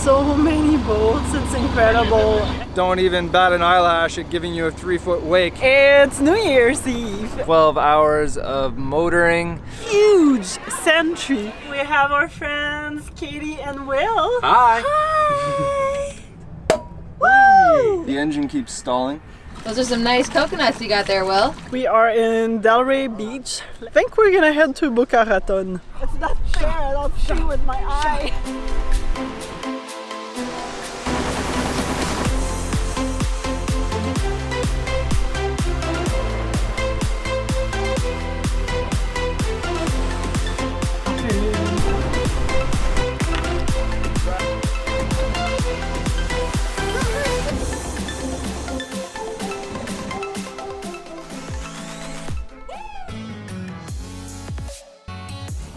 so many boats, it's incredible. Don't even bat an eyelash at giving you a 3-foot wake. It's New Year's Eve. 12 hours of motoring. Huge century. We have our friends Katie and Will. Hi! Hi! Woo! The engine keeps stalling. Those are some nice coconuts you got there, Will. We are in Delray Beach. I think we're gonna head to Boca Raton. It's not fair, I don't see with my eye.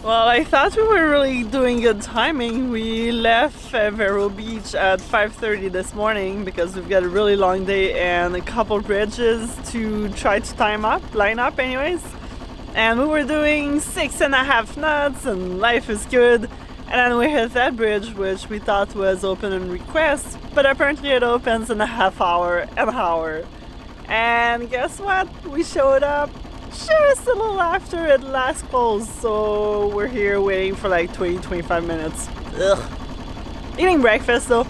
Well, I thought we were really doing good timing. We left Vero Beach at 5:30 this morning because we've got a really long day and a couple bridges to try to line up anyways. And we were doing 6.5 knots and life is good. And then we hit that bridge, which we thought was open and request, but apparently it opens in an hour. And guess what? We showed up just a little after it last closed, so we're here waiting for like 20-25 minutes. Ugh. Eating breakfast though.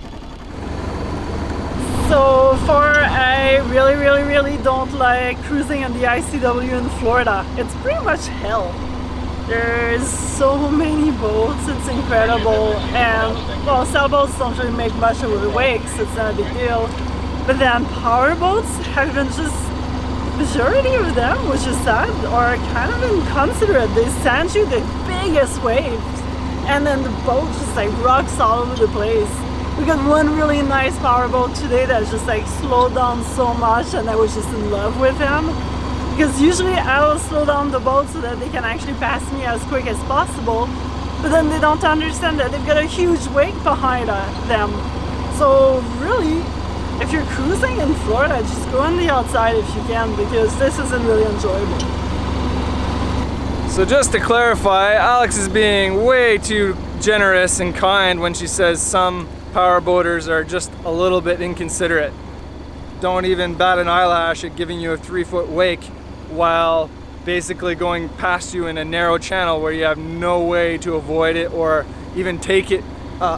So far, I really don't like cruising on the ICW in Florida. It's pretty much hell. There's so many boats, it's incredible, and well, sailboats don't really make much of a wakes, it's not a big deal. But then power boats have been just, majority of them, which is sad, are kind of inconsiderate. They send you the biggest waves, and then the boat just like rocks all over the place. We got one really nice power boat today that just like slowed down so much, and I was just in love with him. Because usually I'll slow down the boat so that they can actually pass me as quick as possible, but then they don't understand that they've got a huge wake behind them. So really, if you're cruising in Florida, just go on the outside if you can, because this isn't really enjoyable. So just to clarify, Alex is being way too generous and kind when she says some power boaters are just a little bit inconsiderate. Don't even bat an eyelash at giving you a 3-foot wake while basically going past you in a narrow channel where you have no way to avoid it or even take it a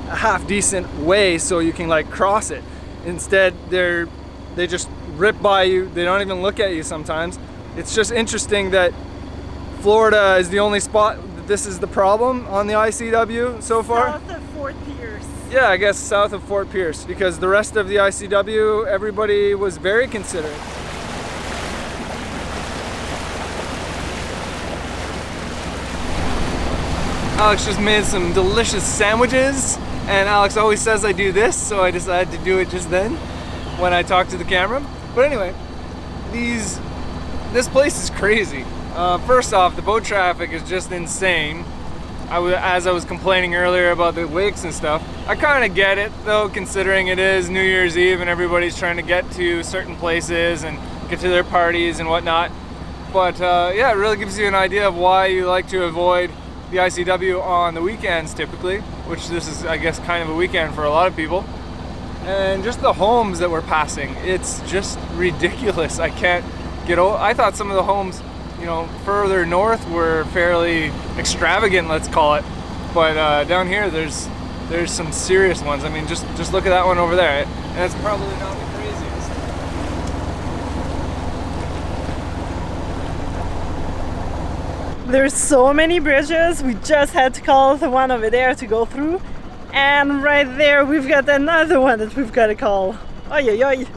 half decent way so you can like cross it. Instead, they just rip by you. They don't even look at you sometimes. It's just interesting that Florida is the only spot that this is the problem on the ICW so far. South of Fort Pierce. Yeah, I guess south of Fort Pierce, because the rest of the ICW, everybody was very considerate. Alex just made some delicious sandwiches, and Alex always says I do this, so I decided to do it just then when I talk to the camera. But anyway, this place is crazy. First off, the boat traffic is just insane. As I was complaining earlier about the wakes and stuff, I kind of get it though, considering it is New Year's Eve and everybody's trying to get to certain places and get to their parties and whatnot. But yeah, it really gives you an idea of why you like to avoid the ICW on the weekends typically, which this is, I guess, kind of a weekend for a lot of people. And just the homes that we're passing, it's just ridiculous. I can't get over. I thought some of the homes, you know, further north were fairly extravagant, let's call it. But down here, there's some serious ones. I mean, just look at that one over there, and it's probably not the craziest. There's so many bridges. We just had to call the one over there to go through, and right there we've got another one that we've got to call. Oy, oy, oy.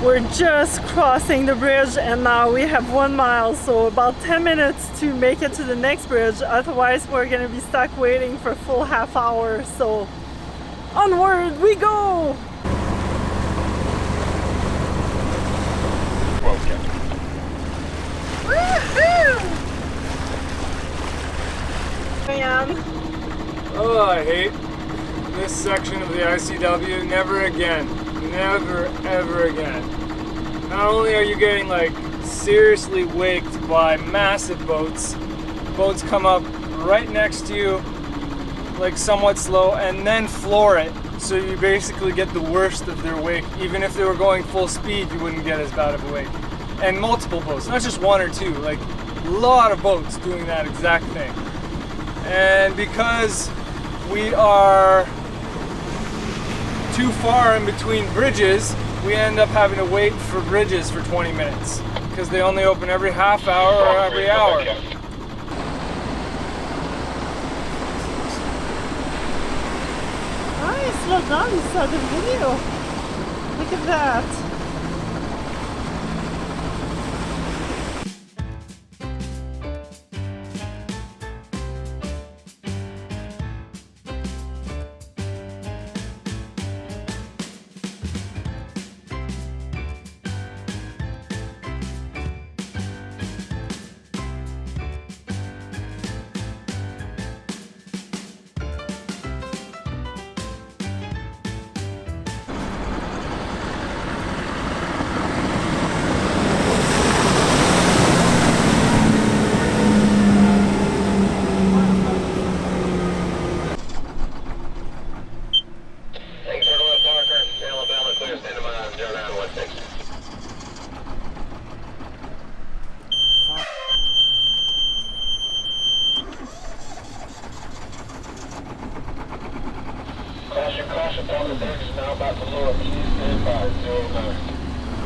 We're just crossing the bridge, and now we have 1 mile, so about 10 minutes to make it to the next bridge. Otherwise, we're gonna be stuck waiting for a full half hour. So onward we go! Woohoo! Man. Oh, I hate this section of the ICW. Never again. Never, ever again. Not only are you getting like seriously waked by massive boats, boats come up right next to you, like somewhat slow, and then floor it. So you basically get the worst of their wake. Even if they were going full speed, you wouldn't get as bad of a wake. And multiple boats, not just one or two, like a lot of boats doing that exact thing. And because we are too far in between bridges, we end up having to wait for bridges for 20 minutes because they only open every half hour or every hour. I slowed down inside the video. Look at that.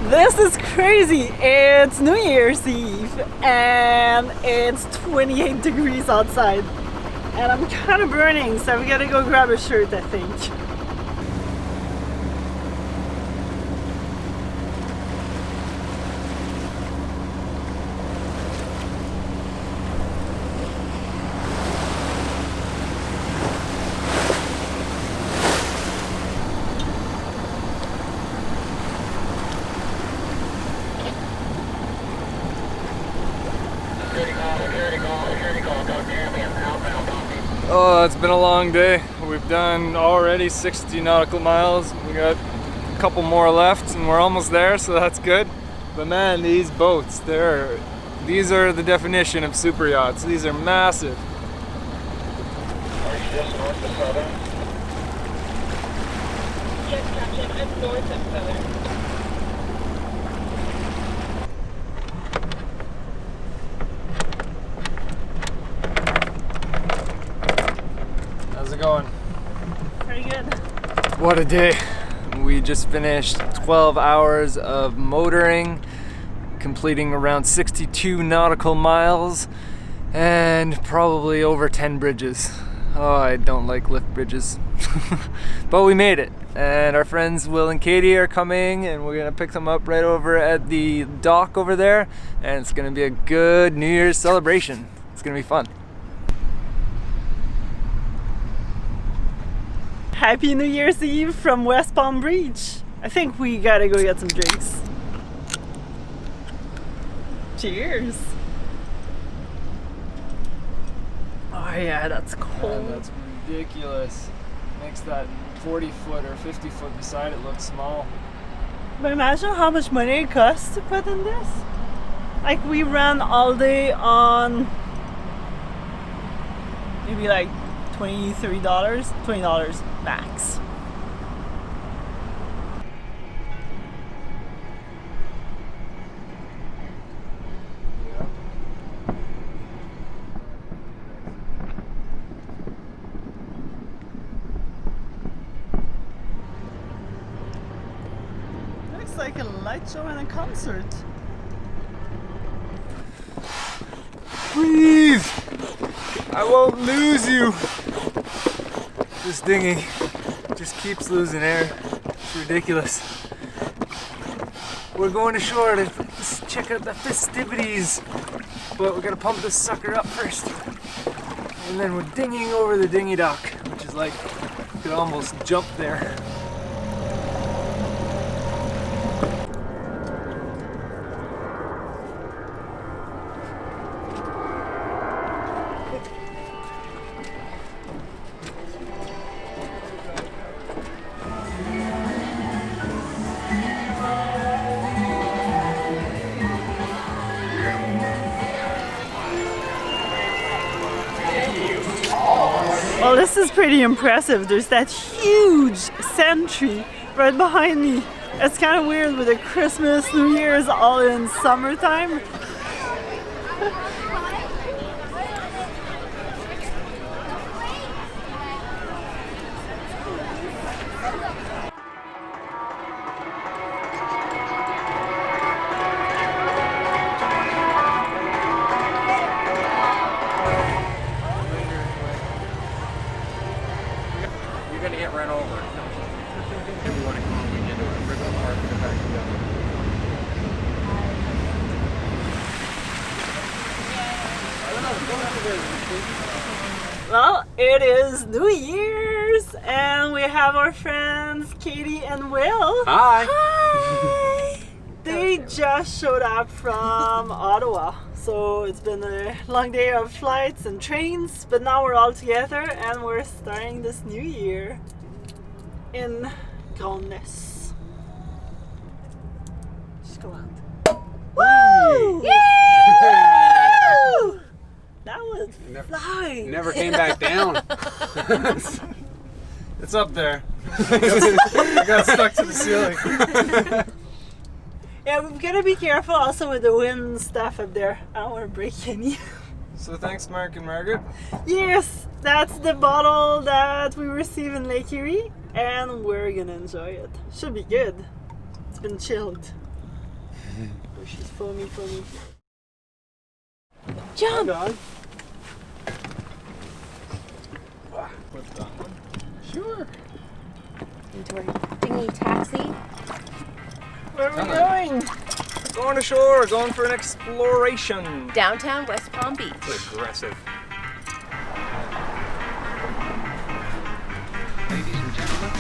This is crazy! It's New Year's Eve and it's 28 degrees outside and I'm kind of burning, so we gotta go grab a shirt, I think. Oh, it's been a long day. We've done already 60 nautical miles. We got a couple more left and we're almost there, so that's good. But man, these boats, these are the definition of super yachts. These are massive. Are you just north of Southern? Yes, Captain. I'm north of Southern. How's it going? Pretty good. What a day. We just finished 12 hours of motoring, completing around 62 nautical miles and probably over 10 bridges. Oh, I don't like lift bridges. But we made it. And our friends Will and Katie are coming and we're gonna pick them up right over at the dock over there. And it's gonna be a good New Year's celebration. It's gonna be fun. Happy New Year's Eve from West Palm Beach. I think we gotta go get some drinks. Cheers. Oh yeah, that's cold. Man, that's ridiculous. Makes that 40 foot or 50 foot beside it look small. But imagine how much money it costs to put in this. Like we ran all day on maybe like $20, $20 max. Looks like a light show and a concert. Breathe! I won't lose you! This dinghy just keeps losing air. It's ridiculous. We're going ashore to check out the festivities, but we're gonna pump this sucker up first. And then we're dinghying over the dinghy dock, which is like, you could almost jump there. Well, this is pretty impressive. There's that huge sentry right behind me. It's kind of weird with the Christmas, New Year's all in summertime. You're gonna get run over. Everyone at home, we get to a river park and back together. Well, it is New Year's and we have our friends Katie and Will. Hi! Hi! They just showed up from Ottawa. So it's been a long day of flights and trains, but now we're all together and we're starting this new year in grandness. Just go out. Woo! Woo! That was flying. Never came back down. It's up there. I got stuck to the ceiling. Yeah, we've got to be careful also with the wind stuff up there. I don't want to break any. So thanks, Mark and Margaret. Yes, that's the bottle that we received in Lake Erie, and we're gonna enjoy it. Should be good. It's been chilled. Oh, she's foamy. Jump! What's that one? Sure. Into our dingy taxi. Where are we going? Going ashore, going for an exploration. Downtown West Palm Beach. Aggressive. Ladies and gentlemen.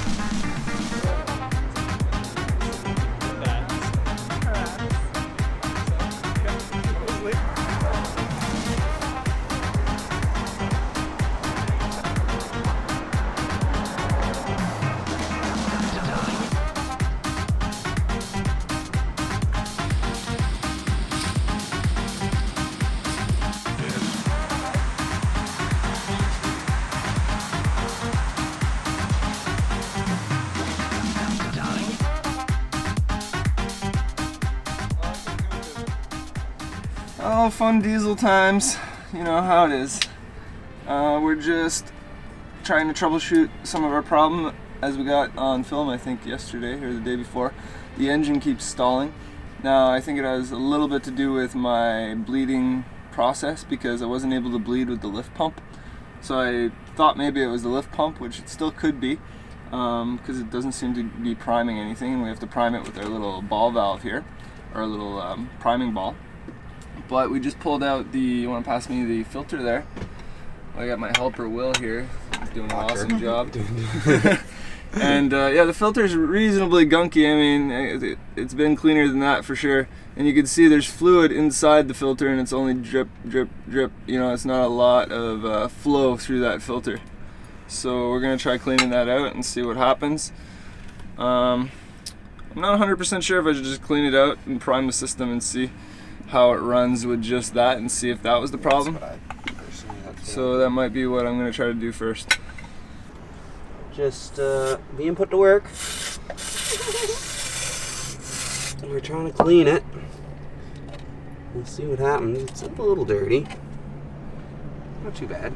Oh, fun diesel times. You know how it is. We're just trying to troubleshoot some of our problem as we got on film, I think yesterday or the day before. The engine keeps stalling. Now I think it has a little bit to do with my bleeding process because I wasn't able to bleed with the lift pump. So I thought maybe it was the lift pump, which it still could be, because it doesn't seem to be priming anything, and we have to prime it with our little ball valve here, our little priming ball. But we just pulled out the, you want to pass me the filter there? I got my helper Will here, he's doing an awesome job. And yeah, the filter is reasonably gunky. I mean, it's been cleaner than that for sure. And you can see there's fluid inside the filter and it's only drip, drip, drip. You know, it's not a lot of flow through that filter. So we're gonna try cleaning that out and see what happens. I'm not 100% sure if I should just clean it out and prime the system and see how it runs with just that and see if that was the problem. So that might be what I'm gonna try to do first. Just being put to work. We're trying to clean it. We'll see what happens. It's a little dirty. Not too bad.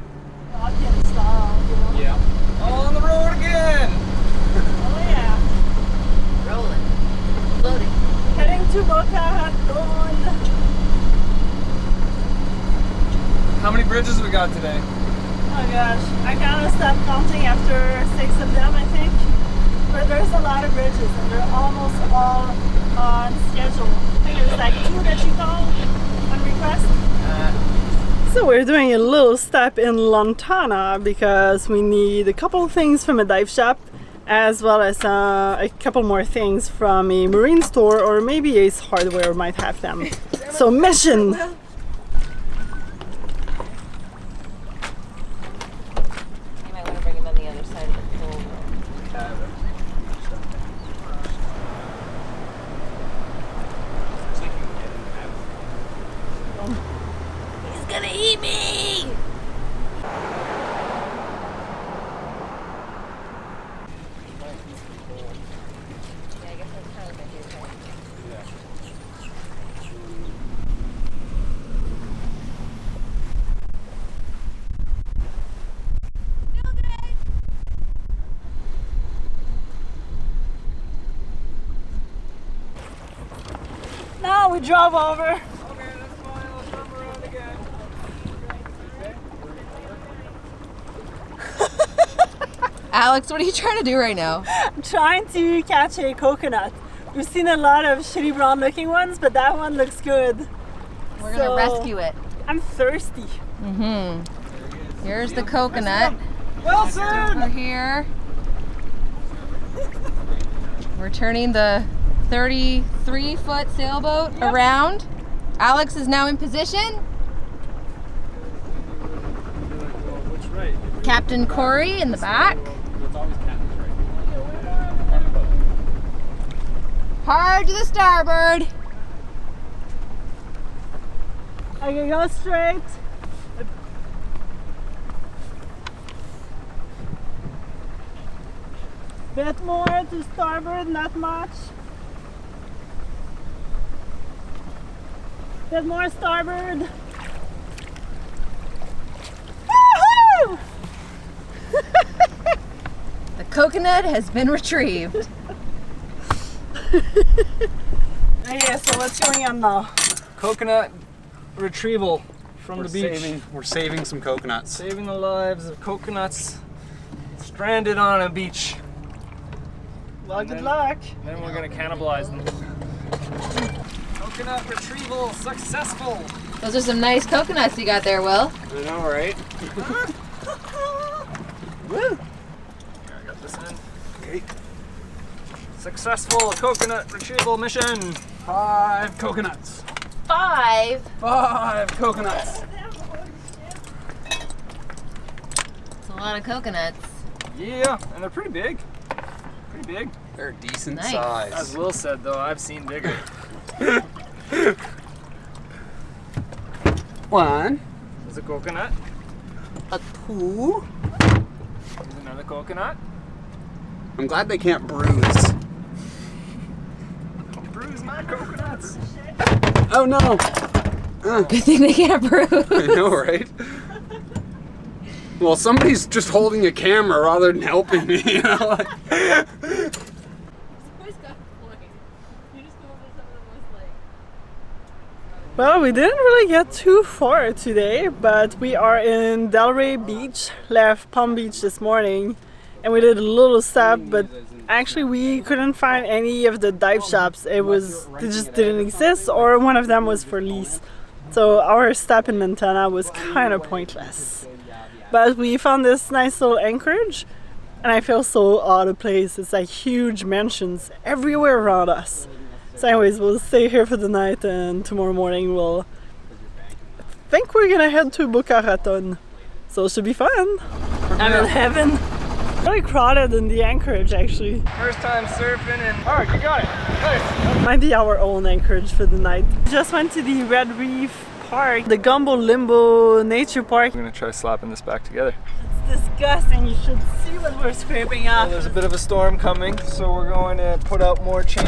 Yeah. On the road again! Oh yeah. Rolling. Floating. Heading to Boca Raton. How many bridges we got today? Oh gosh, I kind of stopped counting after 6 of them, I think. But there's a lot of bridges and they're almost all on schedule. I think there's like 2 that you call on request. So we're doing a little stop in Lantana because we need a couple of things from a dive shop as well as a couple more things from a marine store, or maybe Ace Hardware might have them. So mission! Yeah, I guess that's kind of what I do, right? Now we drove over. Okay, that's fine. I'll jump around again. Alex, what are you trying to do right now? I'm trying to catch a coconut. We've seen a lot of shitty brown looking ones, but that one looks good. We're gonna rescue it. I'm thirsty. Here's the coconut. Wilson! Over here. We're turning the 33-foot sailboat around. Alex is now in position. Which right? Captain Corey in the back. It's always captain's right. Hard to the starboard. I can go straight. Bit more to starboard, not much. Bit more starboard. Woohoo! The coconut has been retrieved. Okay, so what's going on now? Coconut retrieval from the beach. We're saving some coconuts. Saving the lives of coconuts stranded on a beach. Well, good luck. Then we're gonna cannibalize them. Coconut retrieval successful. Those are some nice coconuts you got there, Will. I know, right? Woo! Here, I got this in. Okay. Successful coconut retrieval mission. 5 coconuts. 5. 5 coconuts. It's a lot of coconuts. Yeah, and they're pretty big. Pretty big. They're decent Nice. size. As Will said, though, I've seen bigger. 1, There's a coconut. a 2. There's another coconut. I'm glad they can't bruise. Don't bruise my coconuts. Oh no! Good thing they can't bruise. I know, right? Well, somebody's just holding a camera rather than helping me, you know? Well, we didn't really get too far today, but we are in Delray Beach, left Palm Beach this morning, and we did a little stop, but actually we couldn't find any of the dive shops. They just didn't exist, or one of them was for lease. So our stop in Montana was kind of pointless. But we found this nice little anchorage, and I feel so out of place. It's like huge mansions everywhere around us. So anyways, we'll stay here for the night, and tomorrow morning I think we're gonna head to Boca Raton. So it should be fun. I'm in heaven. Very crowded in the anchorage actually. First time surfing and... Alright, you got it. Nice. Might be our own anchorage for the night. Just went to the Red Reef Park, the Gumbo Limbo Nature Park. I'm gonna try slapping this back together. It's disgusting, you should see what we're scraping Well, up. there's a bit of a storm coming, so we're going to put out more chain.